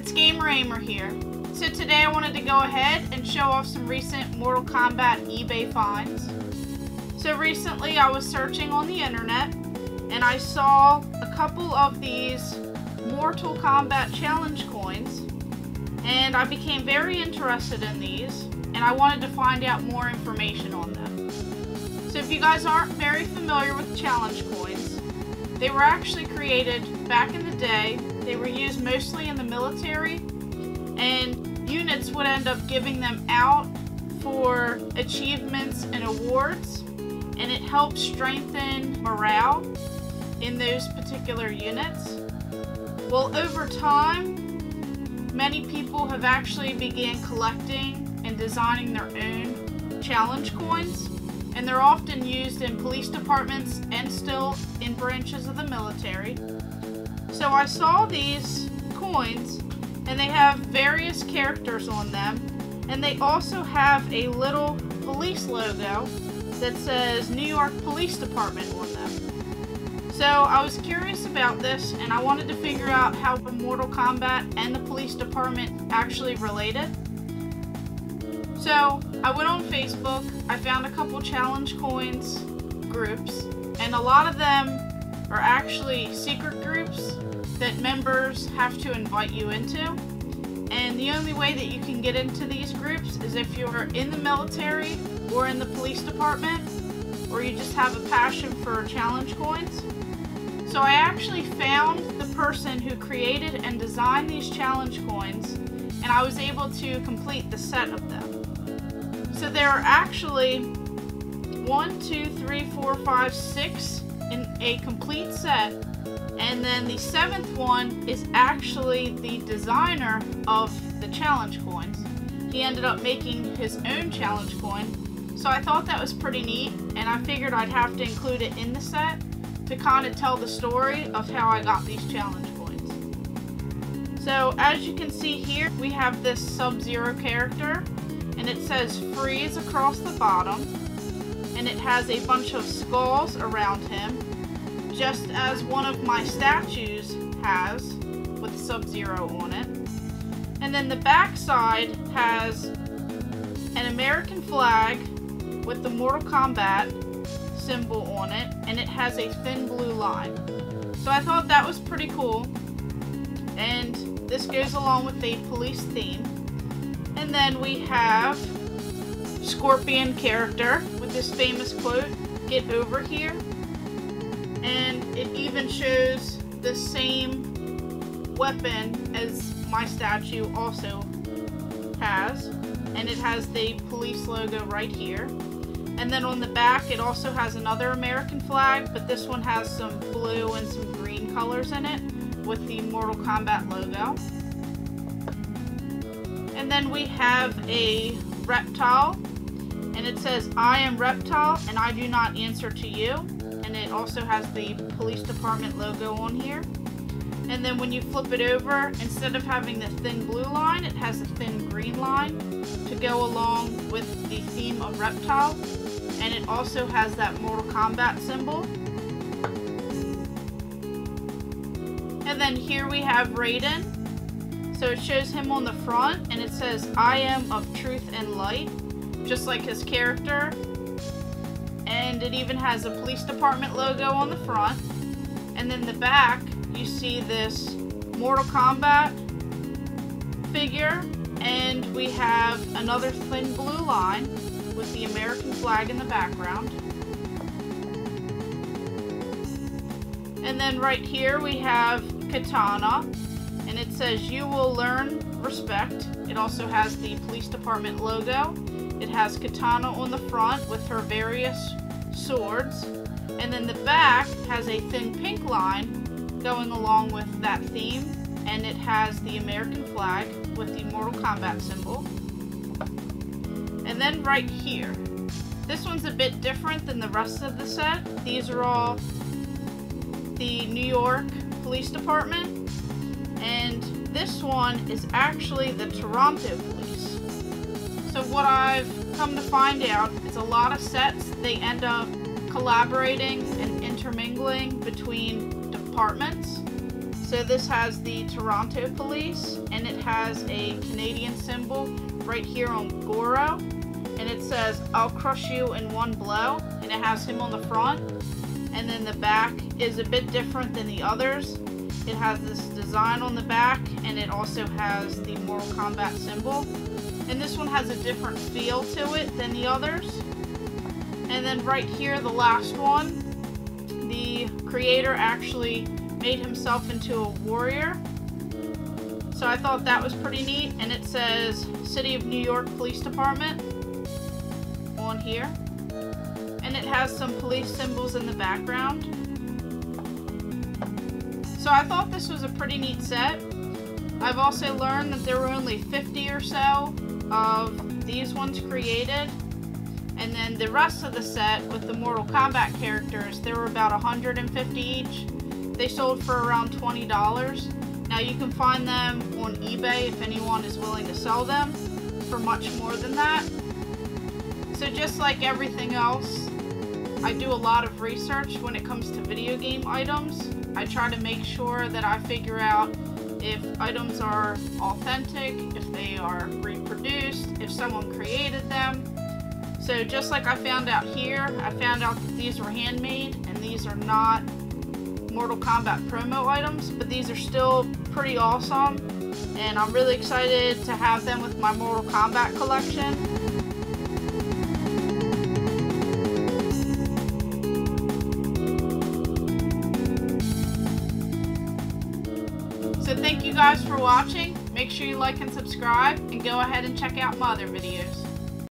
it's Ahmer here. So today I wanted to go ahead and show off some recent Mortal Kombat eBay finds. So recently I was searching on the internet and I saw a couple of these Mortal Kombat challenge coins and I became very interested in these and I wanted to find out more information on them. So if you guys aren't very familiar with challenge coins, they were actually created back in the day. They were used mostly in the military, and units would end up giving them out for achievements and awards, and it helped strengthen morale in those particular units. Well, over time, many people have actually began collecting and designing their own challenge coins, and they're often used in police departments and still in branches of the military. So I saw these coins and they have various characters on them, and they also have a little police logo that says New York Police Department on them. So I was curious about this and I wanted to figure out how Mortal Kombat and the police department actually related. So I went on Facebook, I found a couple challenge coins groups, and a lot of them are actually secret groups that members have to invite you into. And the only way that you can get into these groups is if you're in the military or in the police department, or you just have a passion for challenge coins. So I actually found the person who created and designed these challenge coins, and I was able to complete the set of them. So there are actually 1, 2, 3, 4, 5, 6 in a complete set, and then the 7th one is actually the designer of the challenge coins. He ended up making his own challenge coin, so I thought that was pretty neat, and I figured I'd have to include it in the set to kind of tell the story of how I got these challenge coins. So as you can see here, we have this Sub-Zero character, and it says freeze across the bottom, and it has a bunch of skulls around him, just as one of my statues has, with Sub-Zero on it. And then the back side has an American flag with the Mortal Kombat symbol on it, and it has a thin blue line. So I thought that was pretty cool, and this goes along with the police theme. And then we have Scorpion character with this famous quote, "Get over here." And it even shows the same weapon as my statue also has, and it has the police logo right here. And then on the back it also has another American flag, but this one has some blue and some green colors in it with the Mortal Kombat logo. And then we have a Reptile, and it says, "I am Reptile and I do not answer to you." And it also has the police department logo on here. And then when you flip it over, instead of having the thin blue line, it has a thin green line to go along with the theme of Reptile. And it also has that Mortal Kombat symbol. And then here we have Raiden. So it shows him on the front, and it says, "I am of truth and light," just like his character. And it even has a police department logo on the front. And then the back, you see this Mortal Kombat figure, and we have another thin blue line with the American flag in the background. And then right here we have Katana, and it says, "You will learn respect." It also has the police department logo. It has Katana on the front with her various swords, and then the back has a thin pink line going along with that theme, and it has the American flag with the Mortal Kombat symbol. And then right here, this one's a bit different than the rest of the set. These are all the New York Police Department, and this one is actually the Toronto Police. So what I've come to find out is a lot of sets, they end up collaborating and intermingling between departments. So this has the Toronto Police, and it has a Canadian symbol right here on Goro, and it says, "I'll crush you in one blow," and it has him on the front. And then the back is a bit different than the others. It has this design on the back, and it also has the Mortal Kombat symbol. And this one has a different feel to it than the others. And then right here, the last one, the creator actually made himself into a warrior. So I thought that was pretty neat. And it says City of New York Police Department on here. And it has some police symbols in the background. So I thought this was a pretty neat set. I've also learned that there were only 50 or so of these ones created. And then the rest of the set with the Mortal Kombat characters, there were about 150 each. They sold for around $20. Now you can find them on eBay if anyone is willing to sell them for much more than that. So just like everything else, I do a lot of research when it comes to video game items. I try to make sure that I figure out if items are authentic, if they are reproduced, if someone created them. So just like I found out here, I found out that these were handmade and these are not Mortal Kombat promo items, but these are still pretty awesome, and I'm really excited to have them with my Mortal Kombat collection. So thank you guys for watching. Make sure you like and subscribe, and go ahead and check out my other videos.